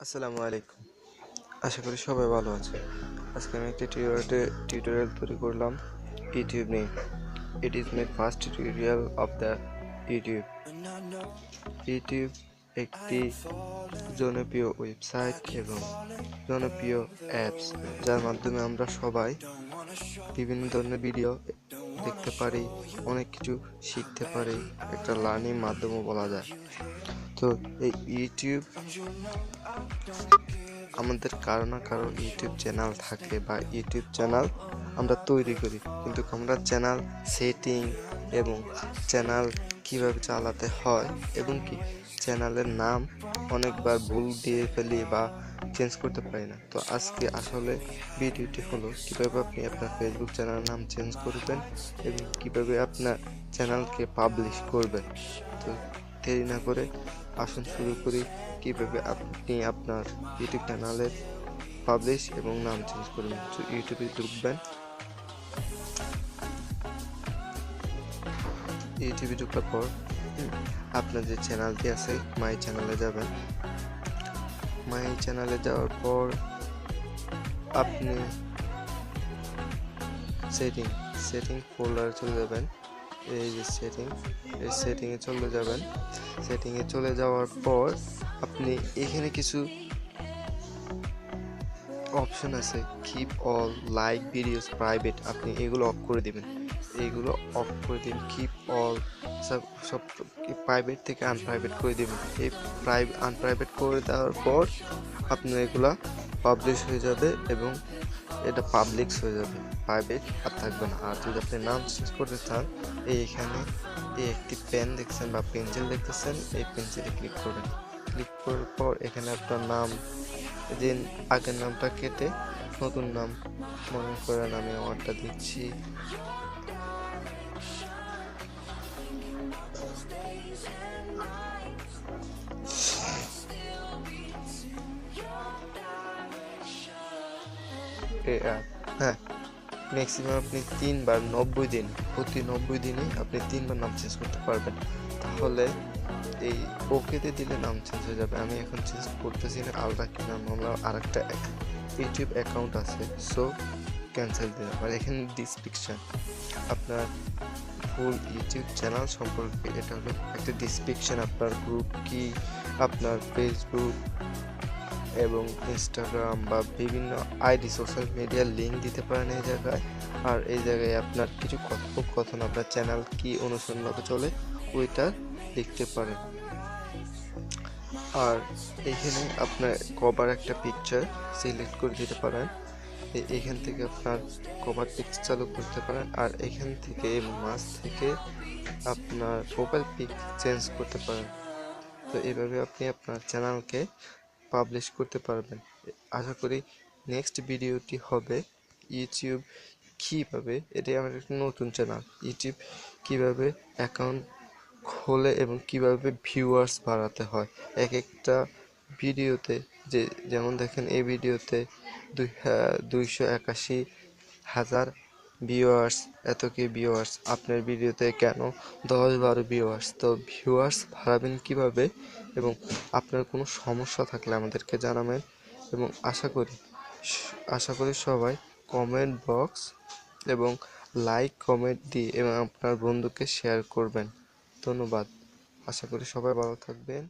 আসসালামু আলাইকুম। আশা করি সবাই ভালো আছে। আজকে আমি একটি টিউটোরিয়াল তৈরি করলাম ইউটিউব নিয়ে। It is my first tutorial of the YouTube. YouTube একটি জনপ্রিয় ওয়েবসাইট এবং জনপ্রিয় অ্যাপস, যার মাধ্যমে আমরা সবাই বিভিন্ন ধরনের ভিডিও দেখতে পারি, অনেক কিছু শিখতে পারি। একটা লার্নিং মাধ্যমও বলা যায়। তো এই ইউটিউব, আমাদের কারো না কারো ইউটিউব চ্যানেল থাকে বা ইউটিউব চ্যানেল আমরা তৈরি করি, কিন্তু আমরা চ্যানেল সেটিং এবং চ্যানেল কিভাবে চালাতে হয় এবং কি চ্যানেলের নাম অনেকবার ভুল দিয়ে ফেলি বা চেঞ্জ করতে পারি না। তো আজকে আসলে ভিডিওটি হলো কিভাবে আপনি আপনার ফেসবুক চ্যানেলের নাম চেঞ্জ করবেন এবং কিভাবে আপনার চ্যানেলকে পাবলিশ করবেন। তো দেরি না করে আসুন শুরু করি কিভাবে আপনি আপনার ইউটিউব চ্যানেলের পাবলিশ এবং নাম চেঞ্জ করবেন। তো ইউটিউবে ঢুকবেন, ইউটিউবে ঢোকার পর আপনার যে চ্যানেলটি আছে মাই চ্যানেলে যাবেন। মাই চ্যানেলে যাওয়ার পর আপনি সেটিং ফোল্ডারে চলে যাবেন। এই যে সেটিংয়ে চলে যাবেন। সেটিংয়ে চলে যাওয়ার পর আপনি এখানে কিছু অপশন আছে, keep all, like videos private, আপনি এগুলো অফ করে দিবেন। কিপ অল সব প্রাইভেট থেকে আনপ্রাইভেট করে দিবেন। এই আনপ্রাইভেট করে দেওয়ার পর আপনার এগুলা পাবলিশ হয়ে যাবে এবং এটা পাবলিক হয়ে যাবে, প্রাইভেট আর থাকবে না। আর যদি আপনি নাম চেঞ্জ করতে চান, এইখানে এই একটি পেন দেখছেন বা পেন্সিল দেখতেছেন, এই পেন্সিলে ক্লিক করবেন। ক্লিক করার পর এখানে আপনার নাম, দিন আগের নামটা কেটে নতুন নাম, মনে করেন আমি আমারটা দিচ্ছি হ্যাঁ, ম্যাক্সিমাম আপনি 3 বার 90 দিন, প্রতি 90 দিনে আপনি 3 বার নাম চেঞ্জ করতে পারবেন। তাহলে এই ওকেতে দিলে নাম চেঞ্জ হয়ে যাবে। আমি এখন চেঞ্জ করতেছি না, আলাদা কি নাম, আমরা আরেকটা ইউটিউব অ্যাকাউন্ট আছে, সো ক্যান্সেল দিলাম। আর এখানে ডিসক্রিপশন আপনার ফুল ইউটিউব চ্যানেল সম্পর্কে, এটা হলো একটা ডিসক্রিপশন, আপনার গ্রুপ কি, আপনার ফেসবুক এবং ইনস্টাগ্রাম বা বিভিন্ন আইডি সোশ্যাল মিডিয়ার লিঙ্ক দিতে পারেন এই জায়গায়। আর এই জায়গায় আপনার কিছু কথোপকথন, আপনার চ্যানেল কি অনুসরণভাবে চলে ওইটা লিখতে পারেন। আর এখানে আপনার কভার একটা পিকচার সিলেক্ট করে দিতে পারেন। এখান থেকে আপনার কভার পিকচার চালু করতে পারেন। আর এখান থেকে মাঝ থেকে আপনার প্রোফাইল পিক চেঞ্জ করতে পারেন। তো এইভাবে আপনি আপনার চ্যানেলকে পাবলিশ করতে পারবেন। আশা করি নেক্সট ভিডিওটি হবে ইউটিউব কীভাবে, এটি আমার একটা নতুন চ্যানেল, ইউটিউব কীভাবে অ্যাকাউন্ট খোলে এবং কিভাবে ভিউয়ার্স বাড়াতে হয় এক একটা ভিডিওতে। যেমন দেখেন এই ভিডিওতে 281,000 ভিউয়ার্স, এত কি ভিউয়ার্স, আপনার ভিডিওতে কেন 10-12 ভিউয়ার্স। তো ভিউয়ার্স বাড়াবেন কিভাবে এবং আপনার কোনো সমস্যা থাকলে আমাদেরকে জানাবেন। এবং আশা করি সবাই কমেন্ট বক্স এবং লাইক কমেন্ট দিয়ে এবং আপনার বন্ধুকে শেয়ার করবেন। ধন্যবাদ। আশা করি সবাই ভালো থাকবেন।